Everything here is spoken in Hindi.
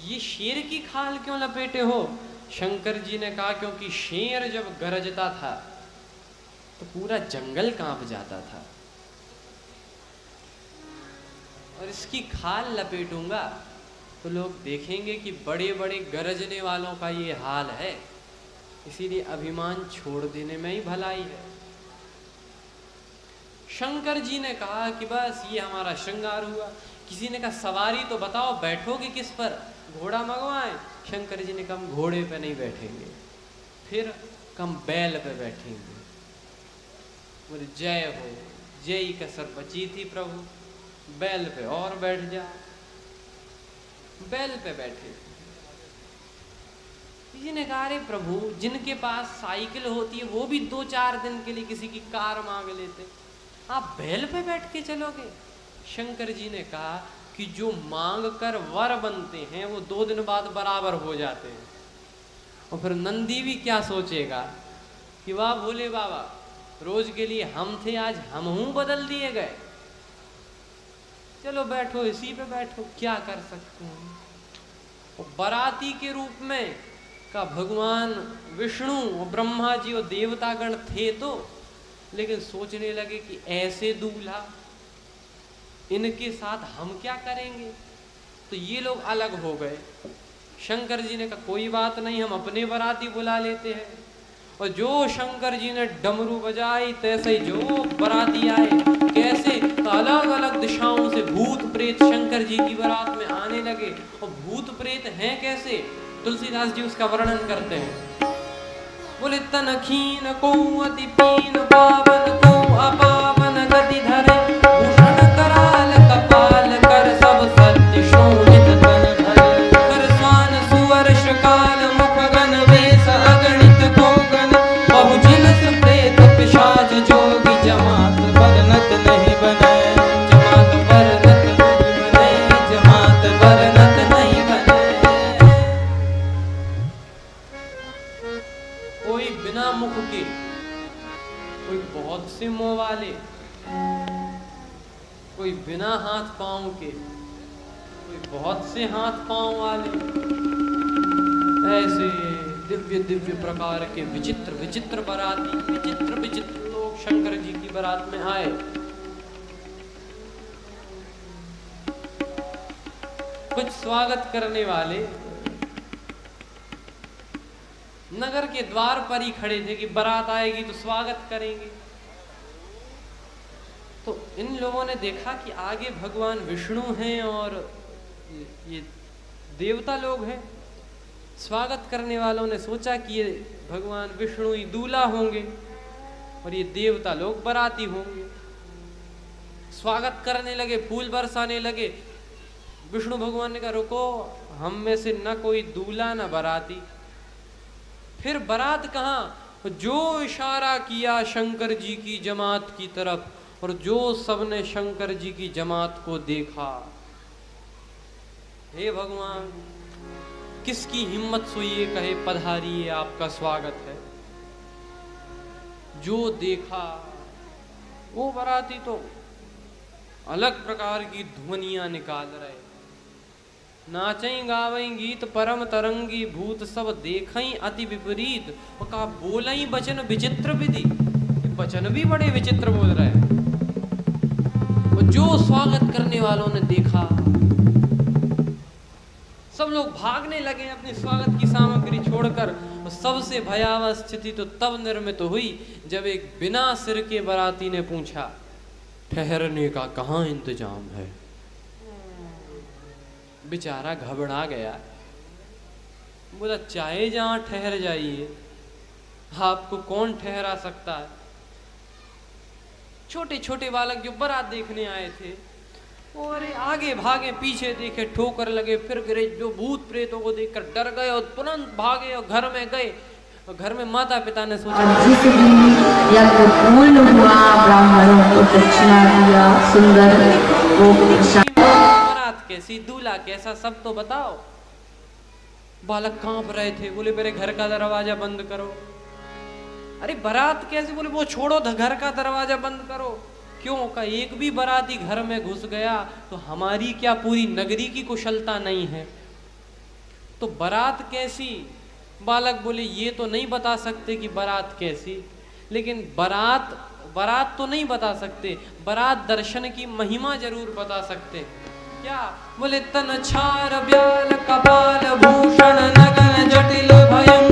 ये शेर की खाल क्यों लपेटे हो? शंकर जी ने कहा क्योंकि शेर जब गरजता था तो पूरा जंगल कांप जाता था, और इसकी खाल लपेटूंगा तो लोग देखेंगे कि बड़े बड़े गरजने वालों का ये हाल है, इसीलिए अभिमान छोड़ देने में ही भलाई है। शंकर जी ने कहा कि बस ये हमारा श्रृंगार हुआ। किसी ने कहा सवारी तो बताओ, बैठोगे किस पर? घोड़ा मंगवाएं। शंकर जी ने कहा हम घोड़े पे नहीं बैठेंगे, फिर कम बैल पे बैठेंगे। बोले जय हो, जय कसर बची थी प्रभु, बैल पे और बैठ जा। बैल पे बैठे। किसी ने कहा अरे प्रभु, जिनके पास साइकिल होती है वो भी 2-4 दिन के लिए किसी की कार मांग लेते, आप बैल पे बैठ के चलोगे? शंकर जी ने कहा कि जो मांग कर वर बनते हैं वो 2 दिन बाद बराबर हो जाते हैं, और फिर नंदी भी क्या सोचेगा कि वाह भोले बाबा, रोज के लिए हम थे, आज हम हूं बदल दिए गए। चलो बैठो, इसी पे बैठो, क्या कर सकते हैं। और बाराती के रूप में का भगवान विष्णु और ब्रह्मा जी और देवतागण थे तो, लेकिन सोचने लगे कि ऐसे दूल्हा, इनके साथ हम क्या करेंगे, तो ये लोग अलग हो गए। शंकर जी ने कहा कोई बात नहीं, हम अपने बाराती बुला लेते हैं। और जो शंकर जी ने डमरू बजाई तैसे ही जो बाराती आए, कैसे तो अलग अलग दिशाओं से भूत प्रेत शंकर जी की बारात में आने लगे। और भूत प्रेत हैं कैसे, तुलसीदास जी उसका वर्णन करते हैं। बोले तनखीन को अति पीन, पावन को अपावन गति धरे, भूषण कराल कपाल कर सब सत्य शोभित तन धरे, कर स्वान सुवर शकाल मुख गण वेश अगणित गौगण, बहुजिनस प्रेत पिशाच जोगी जमात बरनत नहीं बने, जमात बरनत नहीं बने, जमात बरनत नहीं बने। कोई बिना मुख के, कोई बहुत से मुंह वाले, कोई बिना हाथ पांव के, कोई बहुत से हाथ पांव वाले, ऐसे दिव्य दिव्य प्रकार के विचित्र विचित्र बाराती, विचित्र विचित्र लोग शंकर जी की बारात में आए। कुछ स्वागत करने वाले नगर के द्वार पर ही खड़े थे कि बारात आएगी तो स्वागत करेंगे। तो इन लोगों ने देखा कि आगे भगवान विष्णु हैं और ये देवता लोग हैं। स्वागत करने वालों ने सोचा कि ये भगवान विष्णु ही दूल्हा होंगे और ये देवता लोग बाराती होंगे। स्वागत करने लगे, फूल बरसाने लगे। विष्णु भगवान ने कहा रुको, हम में से न कोई दूल्हा न बाराती। फिर बारात कहाँ, जो इशारा किया शंकर जी की जमात की तरफ, और जो सबने शंकर जी की जमात को देखा, हे भगवान किसकी हिम्मत सुइए कहे पधारिए आपका स्वागत है। जो देखा वो बाराती तो अलग प्रकार की ध्वनियां निकाल रहे, नाचई गावई गीत परम तरंगी, भूत सब देखई अति विपरीत, और कहा बोलई वचन विचित्र विधि, वचन भी बड़े विचित्र बोल रहे हैं। और जो स्वागत करने वालों ने देखा, सब लोग भागने लगे अपनी स्वागत की सामग्री छोड़कर। और सबसे भयावह स्थिति तो तब निर्मित हुई जब एक बिना सिर के बाराती ने पूछा ठहरने का कहाँ इंतजाम है। बेचारा घबरा गया, बोला चाहे जहां ठहर जाइए, आपको कौन ठहरा सकता है। छोटे छोटे बालक जो बारात देखने आए थे, और आगे भागे पीछे देखे, ठोकर लगे, फिर गिरे। जो भूत प्रेतों को देखकर डर गए और तुरंत भागे और घर में गए। और घर में माता पिता ने सोचा जिस दिन यज्ञ पूर्ण हुआ, ब्राह्मणों को दक्षिणा दिया, सुंदर वो बारात कैसी, दूल्हा कैसा, सब तो बताओ। बालक कांप रहे थे, बोले मेरे घर का दरवाजा बंद करो। अरे बारात कैसे, बोले वो छोड़ो, घर का दरवाजा बंद करो। क्यों का एक भी बाराती घर में घुस गया तो हमारी क्या पूरी नगरी की कुशलता नहीं है। तो बारात कैसी? बालक बोले ये तो नहीं बता सकते कि बारात कैसी, लेकिन बारात तो नहीं बता सकते, बारात दर्शन की महिमा जरूर बता सकते। क्या? बोले तन छार ब्याल कपाल भूषण नगन जटिल भयं